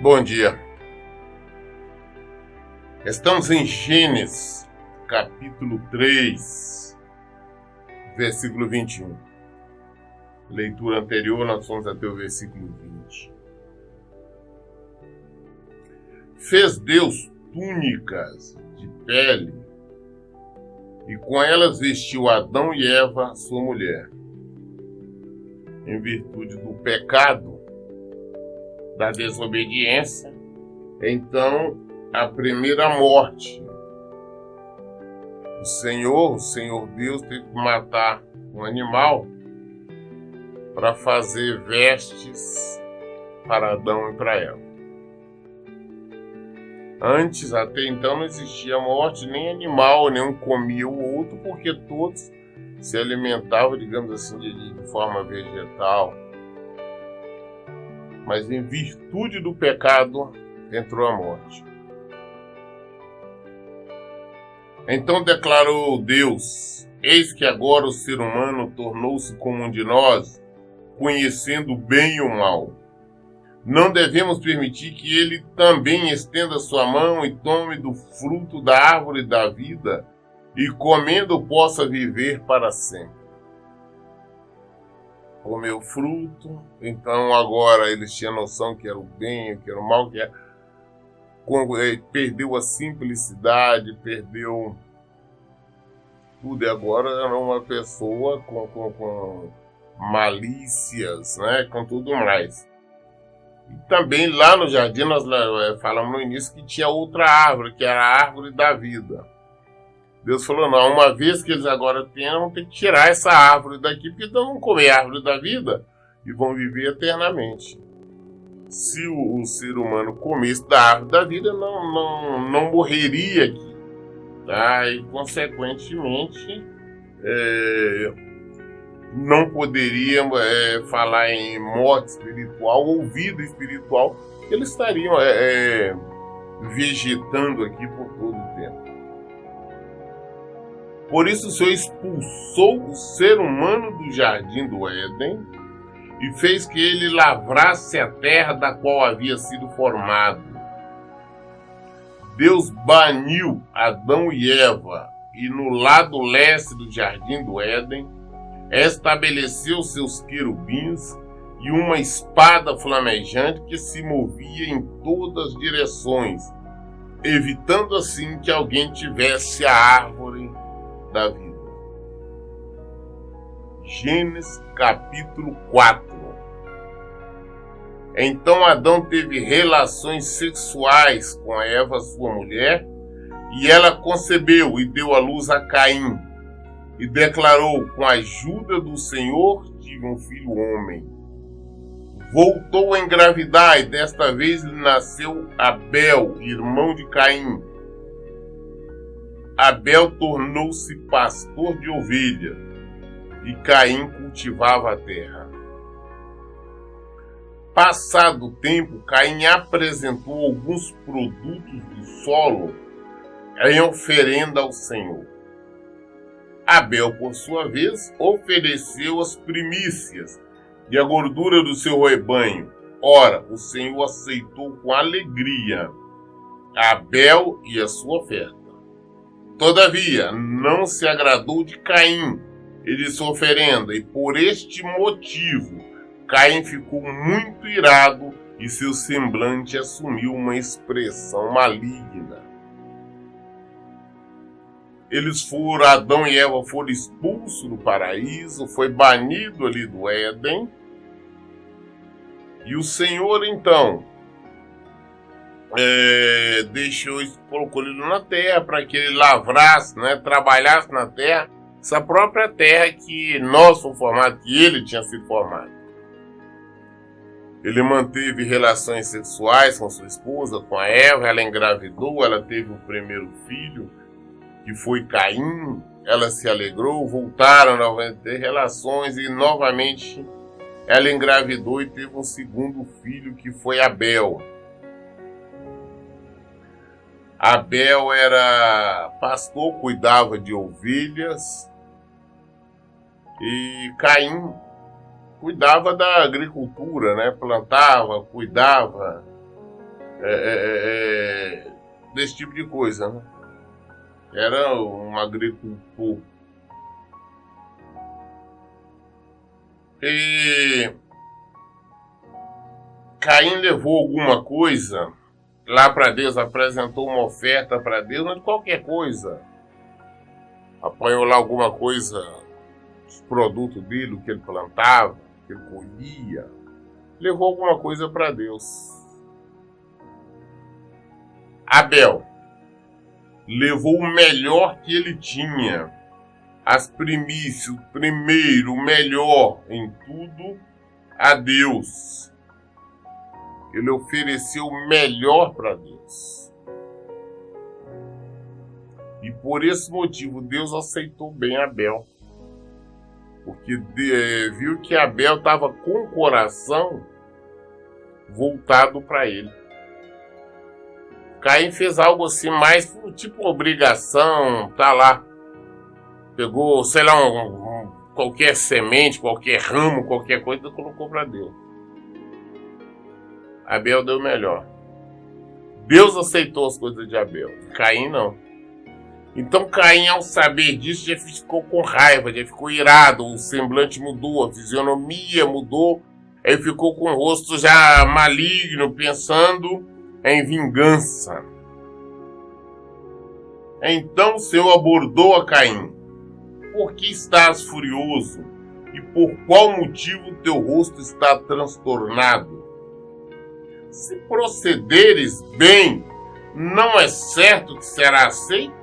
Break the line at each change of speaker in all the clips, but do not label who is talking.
Bom dia. Estamos em Gênesis, capítulo 3, versículo 21. Leitura anterior, nós fomos até o versículo 20. Fez Deus túnicas de pele e com elas vestiu Adão e Eva, sua mulher. Em virtude do pecado, da desobediência, então a primeira morte. O Senhor Deus teve que matar um animal para fazer vestes para Adão e para Eva. Antes, até então, não existia morte, nem animal, nenhum comia o outro, porque todos se alimentavam, digamos assim, de forma vegetal. Mas em virtude do pecado, entrou a morte. Então declarou Deus: eis que agora o ser humano tornou-se como um de nós, conhecendo o bem e o mal. Não devemos permitir que ele também estenda sua mão e tome do fruto da árvore da vida, e comendo possa viver para sempre. Comeu fruto, então agora eles tinham noção que era o bem, que era o mal, perdeu a simplicidade, perdeu tudo, e agora era uma pessoa com malícias, né, com tudo mais. E também lá no jardim nós falamos no início que tinha outra árvore, que era a árvore da vida. Deus falou, não, uma vez que eles agora têm, vão ter que tirar essa árvore daqui, porque então vão comer a árvore da vida e vão viver eternamente. Se o ser humano comesse da árvore da vida, não morreria aqui. Tá? E, consequentemente, não poderia falar em morte espiritual ou vida espiritual, eles estariam vegetando aqui por todo o tempo. Por isso o Senhor expulsou o ser humano do jardim do Éden e fez que ele lavrasse a terra da qual havia sido formado. Deus baniu Adão e Eva e no lado leste do jardim do Éden estabeleceu seus querubins e uma espada flamejante que se movia em todas as direções, evitando assim que alguém tivesse a árvore da vida. Gênesis capítulo 4. Então Adão teve relações sexuais com Eva, sua mulher, e ela concebeu e deu à luz a Caim, e declarou: com a ajuda do Senhor tive um filho homem. Voltou a engravidar, e desta vez lhe nasceu Abel, irmão de Caim. Abel tornou-se pastor de ovelhas e Caim cultivava a terra. Passado o tempo, Caim apresentou alguns produtos do solo em oferenda ao Senhor. Abel, por sua vez, ofereceu as primícias e a gordura do seu rebanho. Ora, o Senhor aceitou com alegria Abel e a sua oferta. Todavia, não se agradou de Caim e de sua oferenda, e por este motivo, Caim ficou muito irado e seu semblante assumiu uma expressão maligna. Adão e Eva foram expulsos do paraíso, foi banido ali do Éden, e o Senhor então colocou ele na terra para que ele lavrasse, né, trabalhasse na terra, essa própria terra que nós fomos formados, que ele tinha sido formado. Ele manteve relações sexuais com sua esposa, com a Eva, ela engravidou, ela teve o primeiro filho, que foi Caim, ela se alegrou, voltaram a ter relações e novamente ela engravidou e teve um segundo filho, que foi Abel. Abel era pastor, cuidava de ovelhas, e Caim cuidava da agricultura, né? Plantava, cuidava desse tipo de coisa, né? Era um agricultor. E Caim levou alguma coisa lá para Deus, apresentou uma oferta para Deus, não de qualquer coisa. Apanhou lá alguma coisa, os produtos dele, o que ele plantava, o que ele colhia. Levou alguma coisa para Deus. Abel levou o melhor que ele tinha, as primícias, o primeiro, o melhor em tudo, a Deus. Ele ofereceu o melhor para Deus. E por esse motivo Deus aceitou bem Abel. Porque viu que Abel estava com o coração voltado para ele. Caim fez algo assim mais tipo obrigação, tá lá. Pegou, sei lá, qualquer semente, qualquer ramo, qualquer coisa e colocou para Deus. Abel deu melhor. Deus aceitou as coisas de Abel. Caim não. Então Caim, ao saber disso, já ficou com raiva, já ficou irado, o semblante mudou, a fisionomia mudou, ele ficou com o rosto já maligno, pensando em vingança. Então o Senhor abordou a Caim. Por que estás furioso? E por qual motivo teu rosto está transtornado? Se procederes bem, não é certo que será aceito?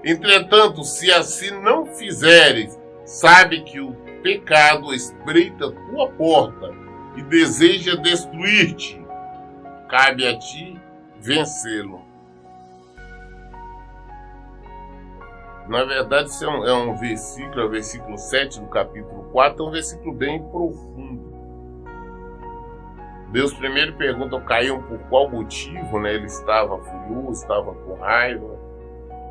Entretanto, se assim não fizeres, sabe que o pecado espreita tua porta e deseja destruir-te. Cabe a ti vencê-lo. Na verdade, isso é um versículo, é o versículo 7 do capítulo 4, é um versículo bem profundo. Deus primeiro pergunta ao Caim por qual motivo, né, ele estava furioso, estava com raiva.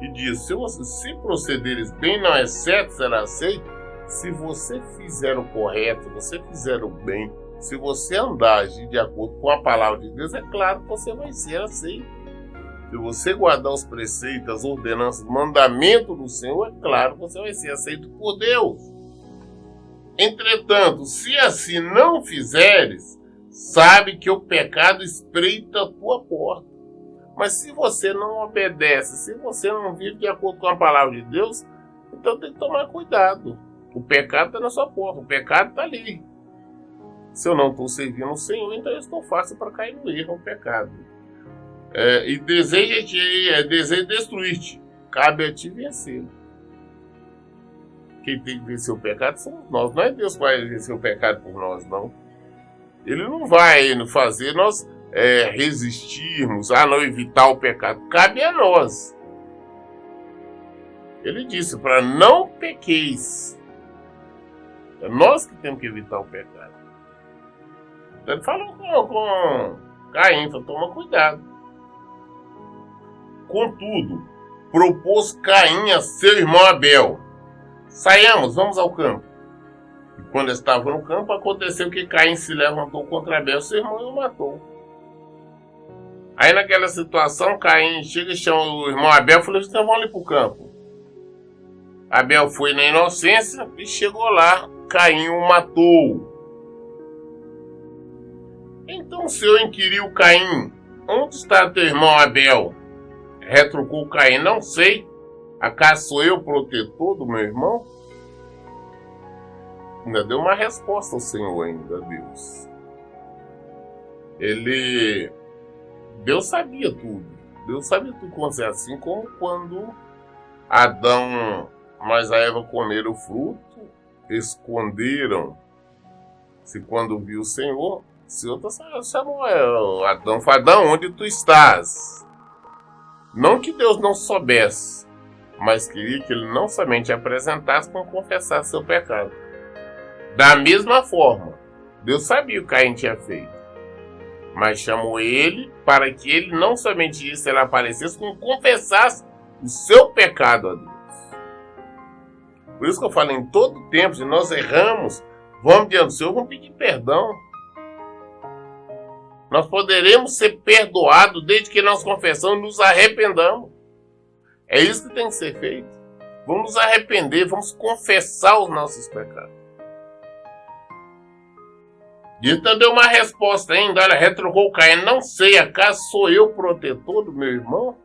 E diz, se procederes bem, não é certo, será aceito. Se você fizer o correto, se você fizer o bem, se você andar de acordo com a palavra de Deus, é claro que você vai ser aceito. Se você guardar os preceitos, as ordenanças, o mandamento do Senhor, é claro que você vai ser aceito por Deus. Entretanto, se assim não fizeres, sabe que o pecado espreita a tua porta. Mas se você não obedece, se você não vive de acordo com a palavra de Deus, então tem que tomar cuidado. O pecado está na sua porta, o pecado está ali. Se eu não estou servindo o Senhor, então eu estou fácil para cair no erro, no pecado. E deseja destruir-te. Cabe a ti vencer. Quem tem que vencer o pecado somos nós. Não é Deus que vai vencer o pecado por nós, não. Ele não vai fazer nós resistirmos, a não evitar o pecado. Cabe a nós. Ele disse para não pequeis. É nós que temos que evitar o pecado. Então ele falou com Caim, então toma cuidado. Contudo, propôs Caim a seu irmão Abel. Saiamos, vamos ao campo. E quando estava no campo, aconteceu que Caim se levantou contra Abel, seu irmão, e o matou. Aí naquela situação, Caim chega e chama o irmão Abel e falou, então vamos ali para o campo. Abel foi na inocência e chegou lá, Caim o matou. Então o Senhor inquiriu Caim, onde está teu irmão Abel? Retrucou Caim, não sei, acaso sou eu protetor do meu irmão? Ainda deu uma resposta ao Senhor ainda, Deus. Deus sabia tudo. Deus sabia tudo acontecer, assim como quando Adão mas a Eva comeram o fruto, esconderam. Se quando viu o Senhor chamou Adão, falou, Adão, onde tu estás? Não que Deus não soubesse, mas queria que ele não somente apresentasse, como confessasse seu pecado. Da mesma forma, Deus sabia o que Caim tinha feito. mas chamou ele para que ele não somente isso ele aparecesse, como confessasse o seu pecado a Deus. Por isso que eu falo, em todo tempo, se nós erramos, vamos diante do Senhor, vamos pedir perdão. Nós poderemos ser perdoados desde que nós confessamos e nos arrependamos. É isso que tem que ser feito. Vamos nos arrepender, vamos confessar os nossos pecados. E então deu uma resposta ainda, olha, retrucou Caim, não sei, acaso sou eu protetor do meu irmão?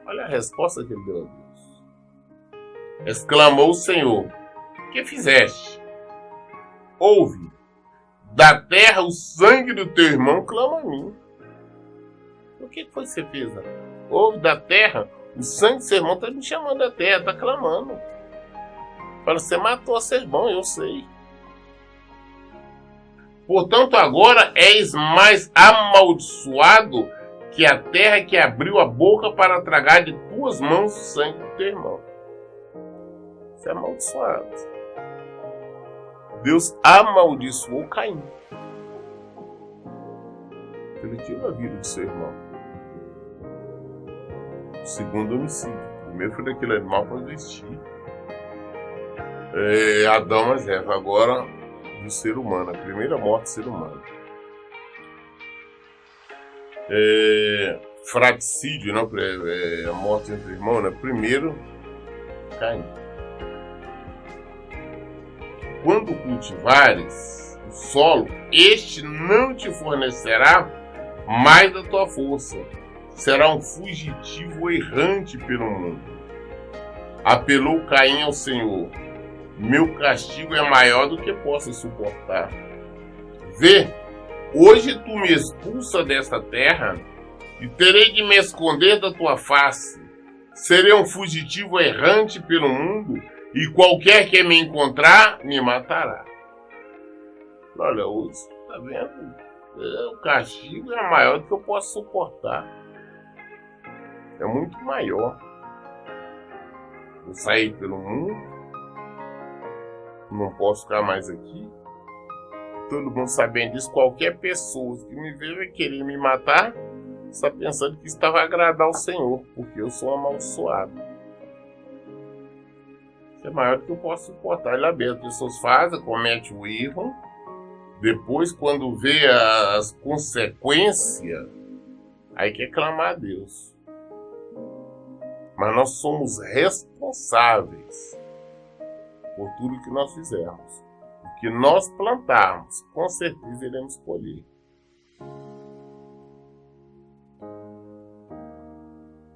Olha a resposta que ele deu a Deus. Exclamou o Senhor, que fizeste? Ouve, da terra o sangue do teu irmão clama a mim. O que foi que você fez? Ouve, da terra o sangue do seu irmão está me chamando da terra, está clamando. Fala, você matou seu irmão, eu sei. Portanto, agora és mais amaldiçoado que a terra que abriu a boca para tragar de tuas mãos o sangue do teu irmão. Você é amaldiçoado. Deus amaldiçoou Caim. Ele tirou a vida de seu irmão. O segundo homicídio. O primeiro foi daquele animal para vestir. Adão mais Eva. Agora do ser humano, a primeira morte do ser humano. Fraticídio, não? A morte entre irmãos, né? Primeiro, Caim. Quando cultivares o solo, este não te fornecerá mais da tua força. Será um fugitivo errante pelo mundo. Apelou Caim ao Senhor. Meu castigo é maior do que posso suportar. Vê, hoje tu me expulsa desta terra e terei de me esconder da tua face. Serei um fugitivo errante pelo mundo e qualquer que me encontrar me matará. Olha, hoje, tá vendo? O castigo é maior do que eu posso suportar. É muito maior. Eu saí pelo mundo. Não posso ficar mais aqui. Todo mundo sabendo disso, qualquer pessoa que me veja vai querer me matar, está pensando que estava a agradar ao Senhor, porque eu sou amaldiçoado. Isso é maior do que eu posso suportar. Olha bem, as pessoas fazem, cometem o erro, depois quando vê as consequências, aí quer clamar a Deus. Mas nós somos responsáveis por tudo que nós fizermos. O que nós plantarmos, com certeza iremos colher.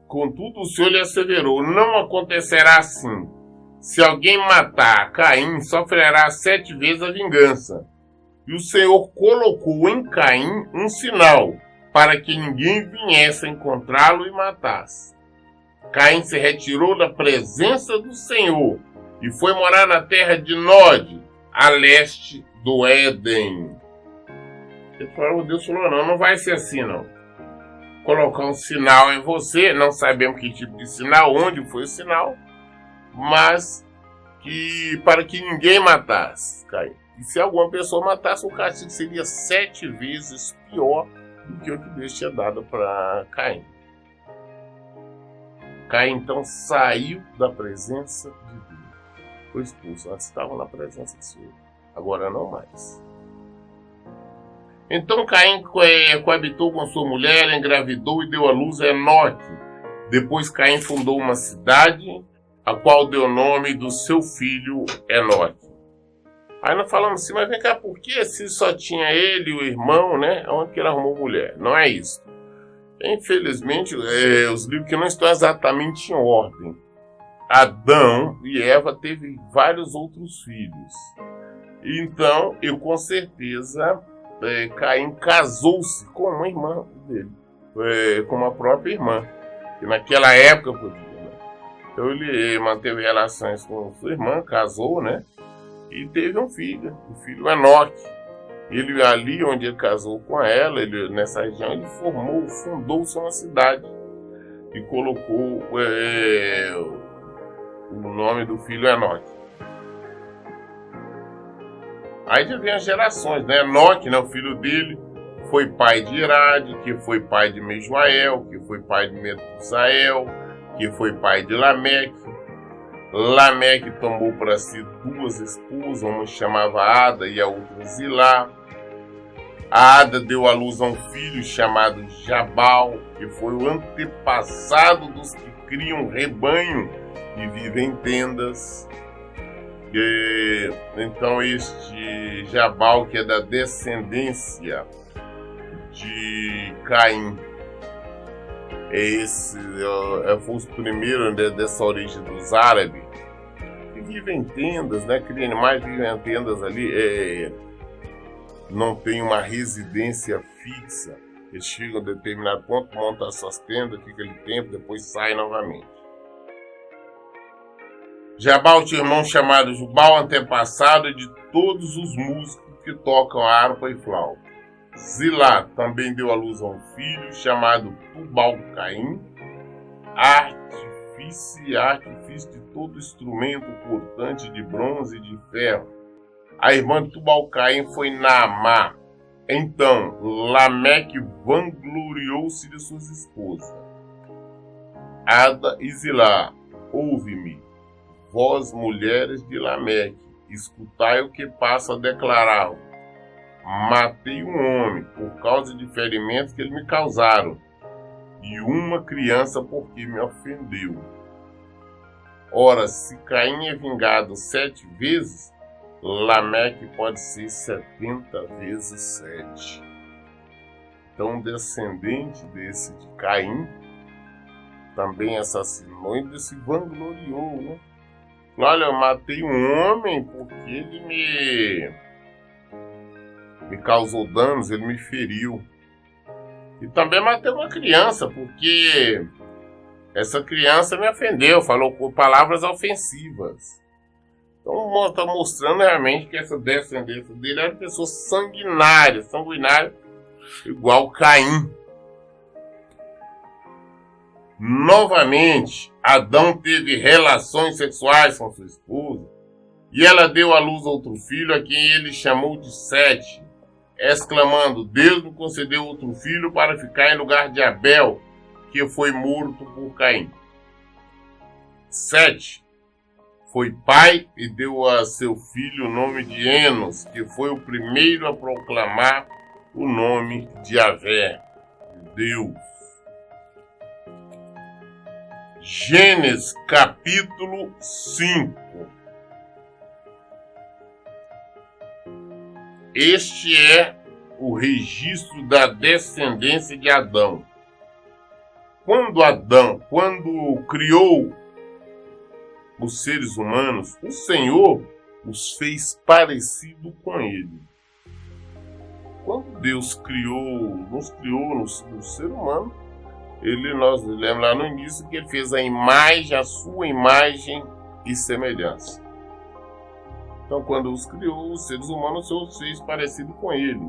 Contudo, o Senhor lhe asseverou, não acontecerá assim. Se alguém matar Caim, sofrerá 7 vezes a vingança. E o Senhor colocou em Caim um sinal, para que ninguém viesse a encontrá-lo e matasse. Caim se retirou da presença do Senhor e foi morar na terra de Nod, a leste do Éden. Deus falou, não vai ser assim não. Colocar um sinal em você, não sabemos que tipo de sinal, onde foi o sinal, mas para que ninguém matasse Caim. E se alguma pessoa matasse, o castigo seria 7 vezes pior do que o que Deus tinha dado para Caim. Caim então saiu da presença de Deus. Foi expulso. Antes estavam na presença do Senhor. Agora não mais. Então Caim coabitou com sua mulher, engravidou e deu à luz a Enoque. Depois Caim fundou uma cidade, a qual deu o nome do seu filho Enoque. Aí nós falamos assim, mas vem cá, por que se só tinha ele e o irmão, né? Onde que ele arrumou mulher? Não é isso. Infelizmente, os livros que não estão exatamente em ordem. Adão e Eva teve vários outros filhos. Então, eu com certeza, Caim casou-se com uma irmã dele, com uma própria irmã. E naquela época, então ele manteve relações com sua irmã, casou, né? E teve um filho, o filho Enoque. Ele ali onde ele casou com ela, nessa região, ele fundou-se uma cidade e colocou o nome do filho Enoque. Aí já vem as gerações, né? Enoque, né, o filho dele, foi pai de Irade, que foi pai de Mejuael, que foi pai de Metusael, que foi pai de Lameque. Lameque tomou para si 2 esposas, uma chamava Ada e a outra Zilá. A Ada deu à luz a um filho chamado Jabal, que foi o antepassado dos que criam rebanho e vivem em tendas. Então este Jabal, que é da descendência de Caim, foi os primeiros, né, dessa origem dos árabes, que vivem em tendas, né, criam animais, vivem em tendas ali, não tem uma residência fixa. Eles chegam a determinado ponto, montam suas tendas, fica ali tempo, depois saem novamente. Jabal tinha um irmão chamado Jubal, antepassado de todos os músicos que tocam harpa e flauta. Zilá também deu à luz a um filho chamado Tubal-Caim, artífice de todo instrumento cortante de bronze e de ferro. A irmã de Tubal-Caim foi Naamá. Então Lameque vangloriou-se de suas esposas. Ada e Zilá, ouve-me, vós mulheres de Lameque, escutai o que passo a declarar. Matei um homem por causa de ferimentos que eles me causaram, e uma criança porque me ofendeu. Ora, se Caim é vingado 7 vezes, Lameque pode ser 70 vezes 7. Então, descendente desse de Caim, também assassinou e se vangloriou, né? Olha, eu matei um homem porque ele me causou danos, ele me feriu. E também matei uma criança, porque essa criança me ofendeu, falou por palavras ofensivas. Então está mostrando realmente que essa descendência dele era pessoa sanguinária, igual Caim. Novamente, Adão teve relações sexuais com sua esposa, e ela deu à luz outro filho, a quem ele chamou de Sete, exclamando: Deus me concedeu outro filho para ficar em lugar de Abel, que foi morto por Caim. Sete foi pai e deu a seu filho o nome de Enos, que foi o primeiro a proclamar o nome de Yahvé, Deus. Gênesis capítulo 5. Este é o registro da descendência de Adão. Quando criou os seres humanos, o Senhor os fez parecido com ele. Quando Deus nos criou no ser humano, nós lemos lá no início que ele fez a sua imagem e semelhança. Então, quando os criou, os seres humanos, o Senhor os fez parecido com ele.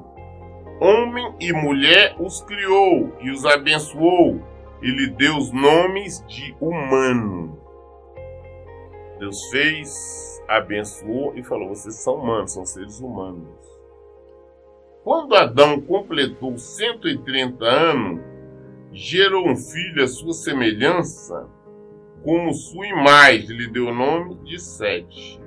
Homem e mulher os criou e os abençoou, e lhe deu os nomes de humano. Deus fez, abençoou e falou: vocês são humanos, são seres humanos. Quando Adão completou 130 anos, gerou um filho à sua semelhança, como sua imagem, lhe deu o nome de Sete.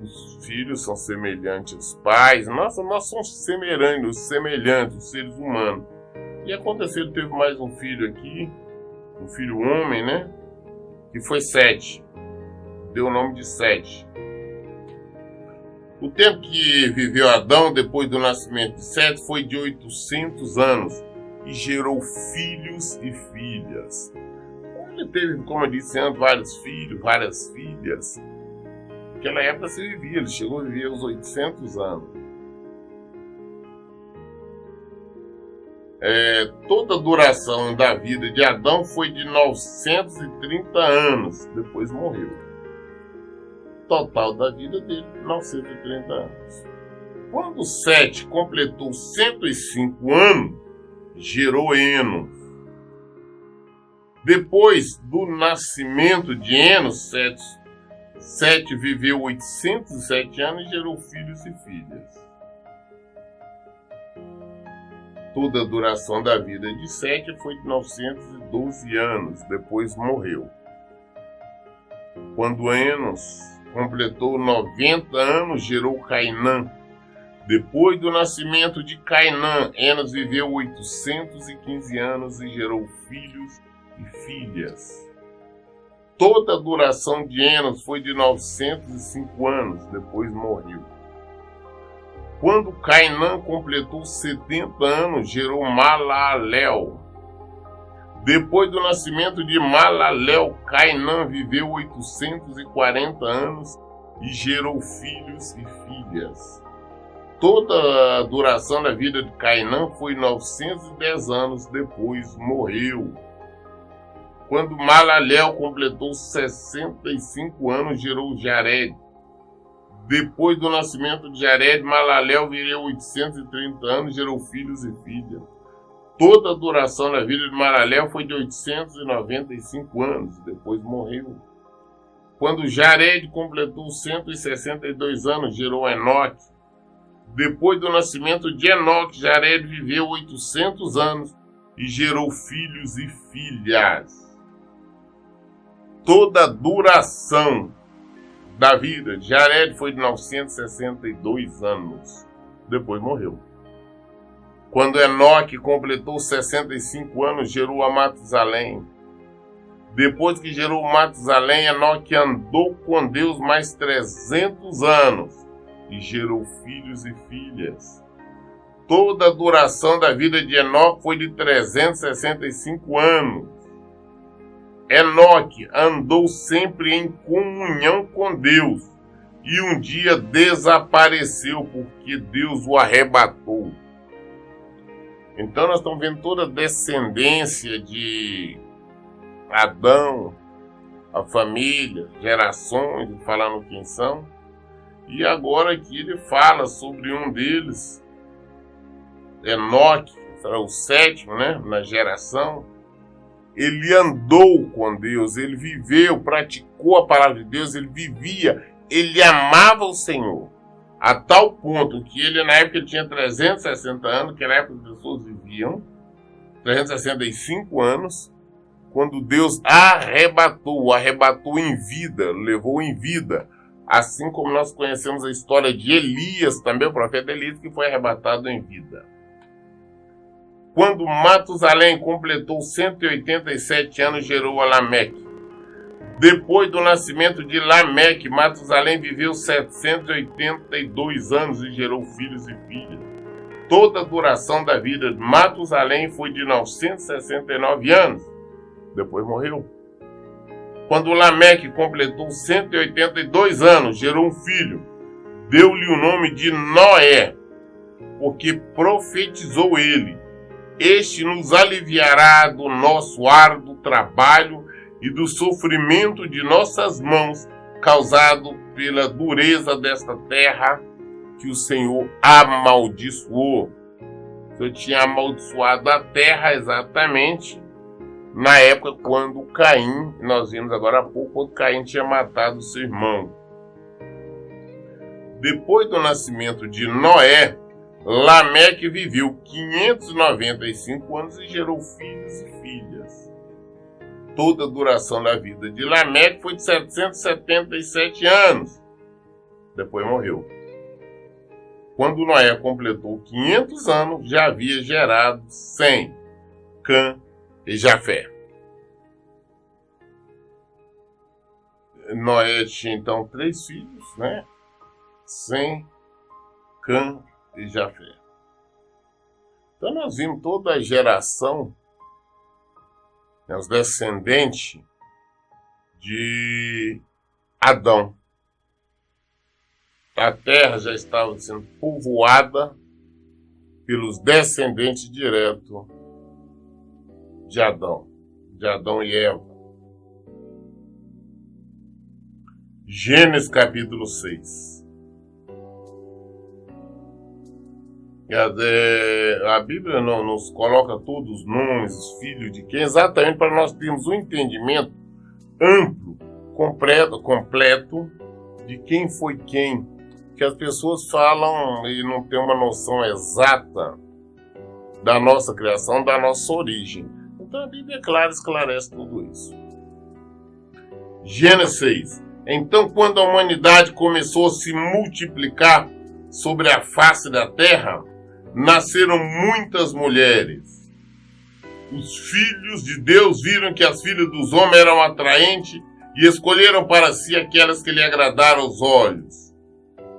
Os filhos são semelhantes aos pais, nós somos semelhantes, os seres humanos. E aconteceu, ele teve mais um filho aqui, um filho homem, né? Que foi Sete. Deu o nome de Sete. O tempo que viveu Adão depois do nascimento de Sete foi de 800 anos e gerou filhos e filhas. Ele teve, como eu disse antes, vários filhos, várias filhas. Naquela época se vivia, ele chegou a viver os 800 anos. Toda a duração da vida de Adão foi de 930 anos, depois morreu. Total da vida dele, 930 anos. Quando Sete completou 105 anos, gerou Enos. Depois do nascimento de Enos, Sete viveu 807 anos e gerou filhos e filhas. Toda a duração da vida de Sete foi de 912 anos, depois morreu. Quando Enos completou 90 anos, gerou Cainã. Depois do nascimento de Cainã, Enos viveu 815 anos e gerou filhos e filhas. Toda a duração de Enos foi de 905 anos, depois morreu. Quando Cainã completou 70 anos, gerou Malalel. Depois do nascimento de Malalel, Cainã viveu 840 anos e gerou filhos e filhas. Toda a duração da vida de Cainã foi 910 anos, depois morreu. Quando Malalel completou 65 anos, gerou Jared. Depois do nascimento de Jared, Malalel viveu 830 anos, gerou filhos e filhas. Toda a duração da vida de Malalel foi de 895 anos, depois morreu. Quando Jared completou 162 anos, gerou Enoque. Depois do nascimento de Enoque, Jared viveu 800 anos e gerou filhos e filhas. Toda a duração da vida de Jared foi de 962 anos, depois morreu. Quando Enoque completou 65 anos, gerou a Matusalém. Depois que gerou Matusalém, Enoque andou com Deus mais 300 anos e gerou filhos e filhas. Toda a duração da vida de Enoque foi de 365 anos. Enoque andou sempre em comunhão com Deus e um dia desapareceu porque Deus o arrebatou. Então nós estamos vendo toda a descendência de Adão, a família, gerações, falando quem são. E agora aqui ele fala sobre um deles, Enoque, será o sétimo, né, na geração. Ele andou com Deus, ele viveu, praticou a palavra de Deus, ele vivia, ele amava o Senhor. A tal ponto que ele, na época, tinha 360 anos, que na época as pessoas viviam, 365 anos, quando Deus arrebatou em vida, levou em vida. Assim como nós conhecemos a história de Elias, também o profeta Elias, que foi arrebatado em vida. Quando Matusalém completou 187 anos, gerou a Lameque. Depois do nascimento de Lameque, Matusalém viveu 782 anos e gerou filhos e filhas. Toda a duração da vida de Matusalém foi de 969 anos. Depois morreu. Quando Lameque completou 182 anos, gerou um filho. Deu-lhe o nome de Noé, porque profetizou ele: este nos aliviará do nosso árduo trabalho e do sofrimento de nossas mãos, causado pela dureza desta terra que o Senhor amaldiçoou. O Senhor tinha amaldiçoado a terra exatamente na época quando Caim, nós vimos agora há pouco, quando Caim tinha matado seu irmão. Depois do nascimento de Noé, Lameque viveu 595 anos e gerou filhos e filhas. Toda a duração da vida de Lameque foi de 777 anos. Depois morreu. Quando Noé completou 500 anos, já havia gerado Sem, Cã e Jafé. Noé tinha então 3 filhos, né? Sem, Cã e Jafé. Então nós vimos toda a geração, né, os descendentes de Adão. A terra já estava sendo povoada pelos descendentes diretos de Adão e Eva. Gênesis capítulo 6. A Bíblia não nos coloca todos os nomes, os filhos de quem, exatamente para nós termos um entendimento amplo, completo de quem foi quem, que as pessoas falam e não tem uma noção exata da nossa criação, da nossa origem. Então a Bíblia, é clara, esclarece tudo isso. Gênesis 6. Então, quando a humanidade começou a se multiplicar sobre a face da terra, nasceram muitas mulheres. Os filhos de Deus viram que as filhas dos homens eram atraentes e escolheram para si aquelas que lhe agradaram aos olhos.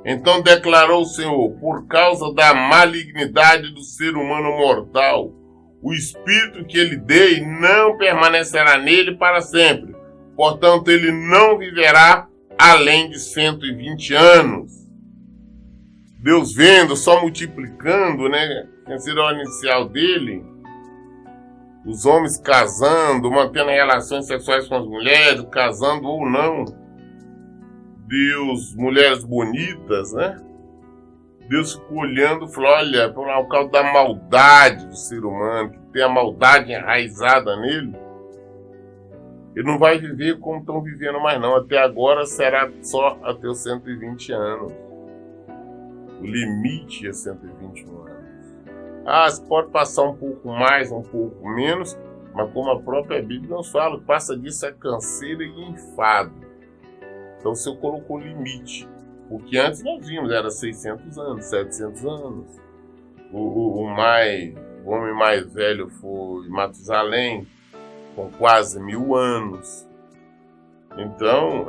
Então declarou o Senhor: por causa da malignidade do ser humano mortal, o espírito que ele dei não permanecerá nele para sempre. Portanto, ele não viverá além de 120 anos. Deus vendo, só multiplicando, né? Tinha sido a inicial dele. Os homens casando, mantendo relações sexuais com as mulheres, casando ou não. Deus, mulheres bonitas, né? Deus ficou olhando e falou: olha, por causa da maldade do ser humano, que tem a maldade enraizada nele, ele não vai viver como estão vivendo mais não. Até agora será só até os 120 anos. O limite é 121 anos. Você pode passar um pouco mais, um pouco menos, mas como a própria Bíblia nos fala, passa disso é canseira e enfado. Então o Senhor colocou limite. Porque antes nós vimos, era 600 anos, 700 anos. O homem mais velho foi Matusalém, com quase 1000 anos. Então,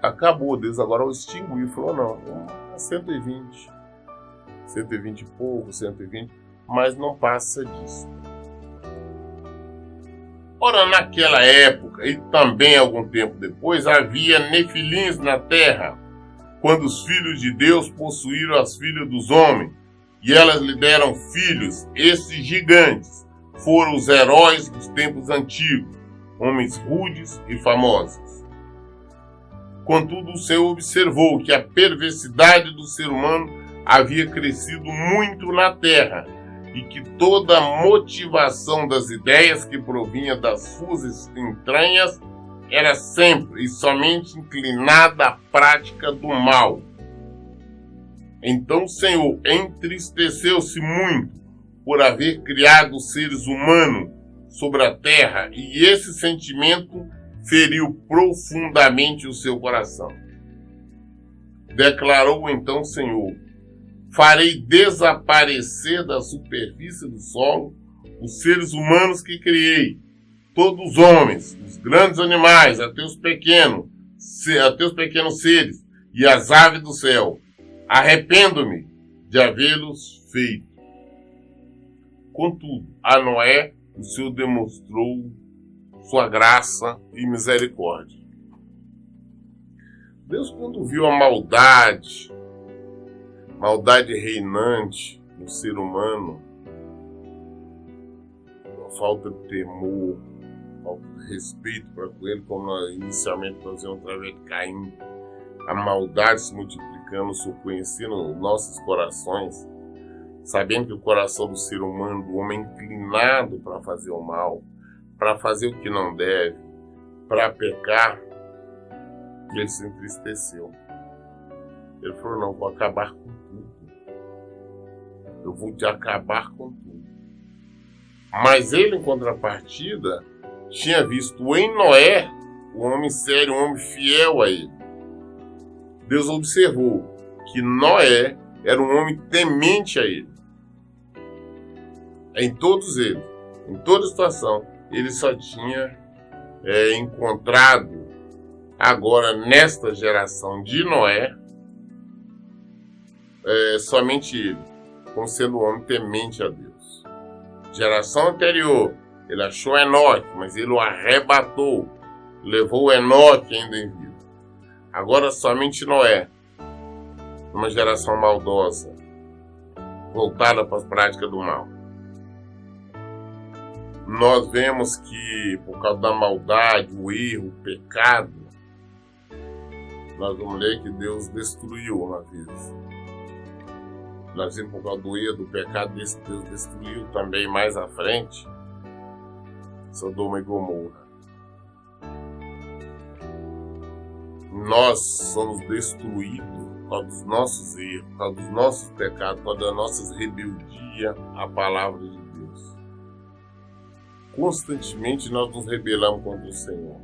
acabou. Deus agora o extinguiu. Falou: não, 120. 120 e pouco, 120, mas não passa disso. Ora, naquela época, e também algum tempo depois, havia nefilins na terra, quando os filhos de Deus possuíram as filhas dos homens, e elas lhe deram filhos. Esses gigantes foram os heróis dos tempos antigos, homens rudes e famosos. Contudo, o Senhor observou que a perversidade do ser humano havia crescido muito na terra e que toda a motivação das ideias que provinha das suas entranhas era sempre e somente inclinada à prática do mal. Então o Senhor entristeceu-se muito por haver criado os seres humanos sobre a terra, e esse sentimento feriu profundamente o seu coração. Declarou então o Senhor: farei desaparecer da superfície do solo os seres humanos que criei, todos os homens, os grandes animais, até os pequenos seres e as aves do céu. Arrependo-me de havê-los feito. Contudo, a Noé o Senhor demonstrou sua graça e misericórdia. Deus, quando viu a maldade reinante no ser humano, a falta de temor, a falta de respeito para com ele, como inicialmente nós vimos através de Caim, a maldade se multiplicando, se conhecendo nossos corações, sabendo que o coração do ser humano, do homem, é inclinado para fazer o mal, para fazer o que não deve, para pecar, ele se entristeceu. Ele falou: não, vou acabar com tudo. Eu vou te acabar com tudo. Mas ele, em contrapartida, tinha visto em Noé um homem sério, um homem fiel a ele. Deus observou que Noé era um homem temente a ele. Em todos eles, em toda situação, ele só tinha encontrado, agora nesta geração de Noé, somente ele, como sendo um homem temente a Deus. Geração anterior, ele achou Enoque, mas ele o arrebatou, levou Enoque ainda em vida. Agora somente Noé, uma geração maldosa, voltada para as práticas do mal. Nós vemos que, por causa da maldade, o erro, o pecado, nós vamos ler que Deus destruiu uma vez. Nós vemos por causa do erro, do pecado, Deus destruiu também mais à frente Sodoma e Gomorra. nós somos destruídos por causa dos nossos erros, por causa dos nossos pecados, por causa das nossas rebeldias à palavra de Deus. Constantemente nós nos rebelamos contra o Senhor.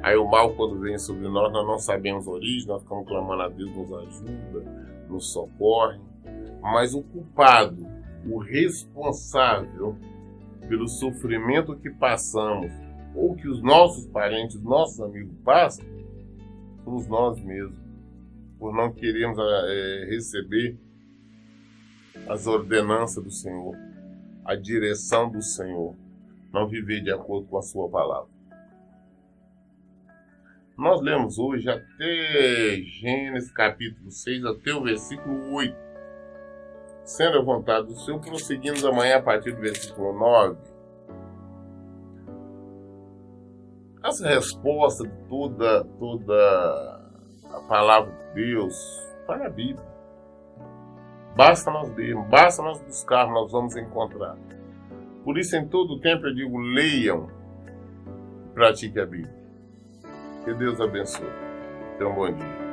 Aí o mal, quando vem sobre nós não sabemos a origem, nós ficamos clamando a Deus, nos ajuda, nos socorre. Mas o culpado, o responsável pelo sofrimento que passamos, ou que os nossos parentes, nossos amigos passam, somos nós mesmos, por não querermos receber as ordenanças do Senhor, a direção do Senhor, não viver de acordo com a sua palavra. Nós lemos hoje até Gênesis capítulo 6, até o versículo 8. Sendo a vontade do Senhor, prosseguimos amanhã a partir do versículo 9. As respostas de toda a palavra de Deus está na Bíblia. Basta nós lermos, basta nós buscarmos, nós vamos encontrar. Por isso, em todo tempo eu digo, leiam e pratiquem a Bíblia. Que Deus abençoe. Tenha um bom dia.